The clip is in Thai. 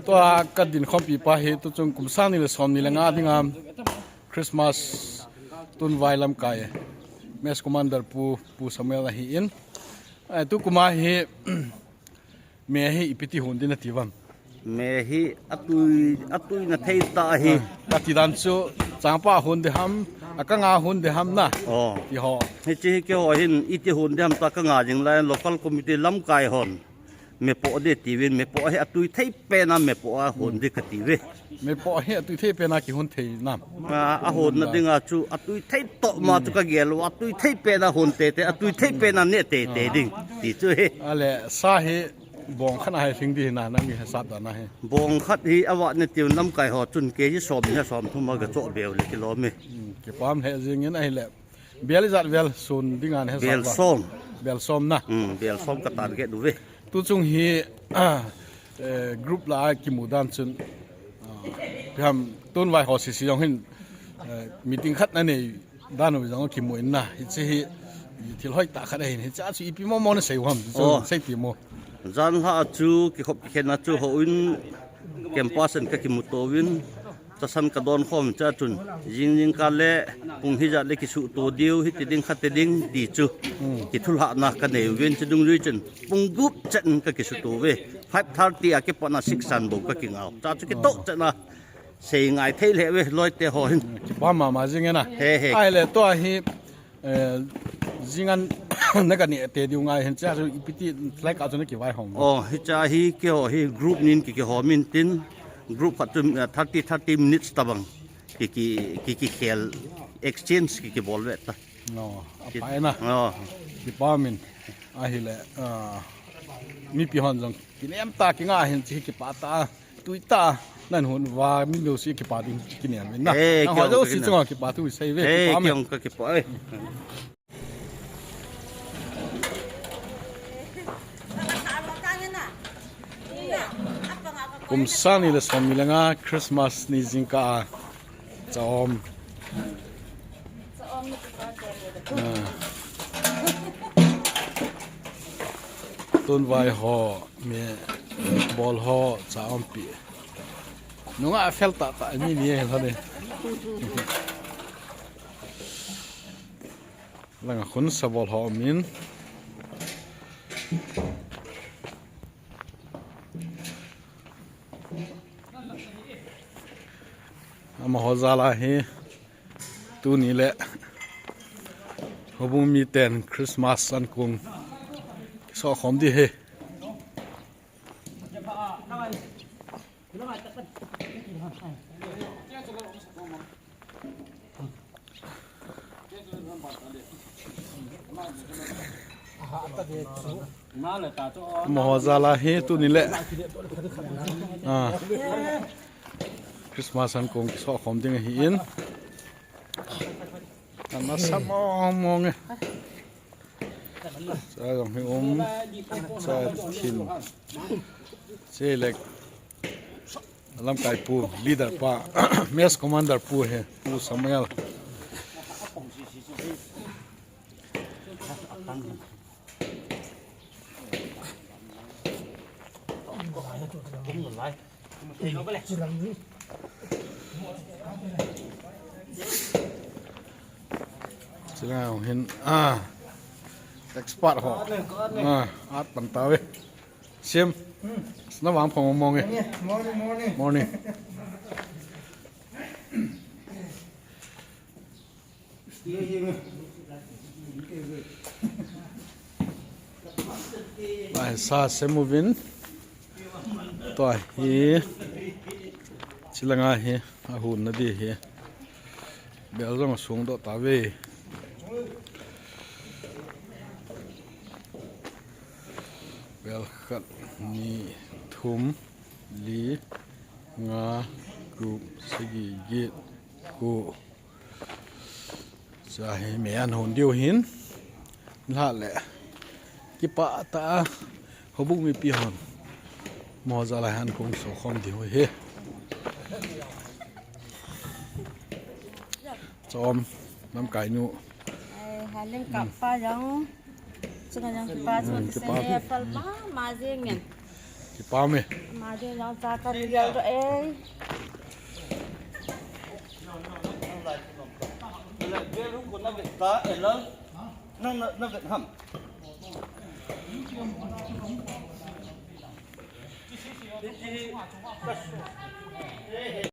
ตัวกัดดินคอมปีปาเฮตุจงกุมสร้างนี่เลยสอมนี่ละงาที่งามคริสต์มาสตุนไวลำไก่เมสคอมมานเดอร์ปูสมัยละฮีอินไอตุกุมาเฮเมเฮอิปิติหุ่นดินทีวันเมฮีอตุยนะเทตาฮีกัดที่ดันซูจางป้าหุ่นเดหัมอากงาหุ่นเดหัมนะที่หอเฮจิเกหอหินอิติหุ่นเดหัมตากงาจิงไลน์ local committee ลำไก่หอนเมปอเดตีวินเมปอเฮอตุยเทเปนะเมปอหุ่นดิกตีเวเมปอเฮอตุยเทเปนะกี่หุ่นเทน้ำหุ่นนั่นดิงาจูอตุยเทโตมาตุกเกลอตุยเทเปนะหุ่นเตอตุยเทเปนะเนเตดิงตีจูเฮอะไรสาเหบองขนาดให้ถึงดีนะนั่นมีให้ทราบตอนนั้นบองขัดฮีอวะเนี่ยติวน้ำไก่หอจุนเกยสอมเนี่ยสอมทุ่มมากระโจเบลเลยกิโลเมเก็บความเฮจิงเงี้ยไอ้แหละเบลจัดเบลส่วนดิ้งานให้ทราบเบลส้มนะเบลส้มกระตันเกดูเวตัวจงฮีกรุ๊ปลากิมูดันจนพยายามต้นไว้หอสิยองเห็นมีติ้งขัดนั่นเองด้านวิจังก็กิมูอินนะฮิตซีที่ร้อยตาขัดเองฮิตจ้าสุอีพีมอมอนเสียความใส่ปีโมจันหาจูกิขบเข็นนะจูหัวอินเก็มปัสนกับกิมุโตวินจะสันกระดอนข้อมจ้าจุนยิงกันเล่ปุงฮิจัดเล็กกิสุตัวเดียวฮิตดิ้งขัดดิ้งดีจูกิทุลหะนักกันเนวินจะดุงริจันปุงกุบจันกับกิสุตัวเว5:30อากิปนะ6สันบุกกับกิงเอาจ้าจุกิโตจันนะเสียงไอเทเลเวลอยเตหอยบ้ามาจริงนะไอเลตัวฮีจริงอันนักการเนี่ยเตดิวไงเห็นจ้าสุอีพิธีไล่ก้าวจนกี่ไว้หงฮิจ้าฮีเกี่ยวฮีกรุ๊ปนี้กี่หอมินตินกรุ๊ปพัดจุ30 minutes ตะบังกี่เขล exchange กี่บอลเวตตะไปนะกี่ป้ามินไอ้แหละมีปีหันจังกินเอ็มตากินง่ายเห็นที่กี่ป้าตาตุยตานั่นหุ่นว่ามีเดียวสิกี่ป้าดิ้งกินเนี่ยมินนะหอยเจ้าสิจังกี่ป้าตุยใส่เวกี่ป้ามินกี่ป้ากุมสร้างนี่เลยสมัยละงาคริสต์มาสนี่จิงกาจอมต้นไวหอมีบอลหอจอมปีน้องอาเฟลตาอันนี้นี่เองเขาเนี่ยหลังคนสบอลหอมินมาฮอซาลาเฮตัวนี้แหละเขาบุมีเต้นคริสต์มาสอันคงสอขอมดีเฮมาฮอซาลาเฮตัวนี้แหละคริสต์มาสอันคงสอขอมดีเห็นอันมาสับมองไงจะต้องให้จะทินเซเล็กลำไก่ปูลีดเดอร์ป้าเมสคอมมานเดอร์ปูเฮปูสมัยลจะได้เห็นเอ็กซ์พอร์ตหออาร์ตปันตาเว้ยเสียมน้ำหวานผมมองไงมอนี่ไปซาเซมูวินตัวเฮียชิลังอาเฮียอาหุ่นนั่นดีเฮียเบลต้องส่งตัวตาเว้ยเบลขัดนี่ทุ่มลีงากรุบสกีเกตกูจะให้แม่อันหุ่นเดียวหินละแหละกิปะตาเขาบุกมีปีหอนมอจะอะไรหันคงสอคอมเดียวเฮจอมน้ำไก่นูเล่นกับป้ายังซึ่งยังป้าส่วนเสียฟัลมามาเสียงเงี้ย ki pa me mà đi nó ra con đi đâu rồi ấy Nang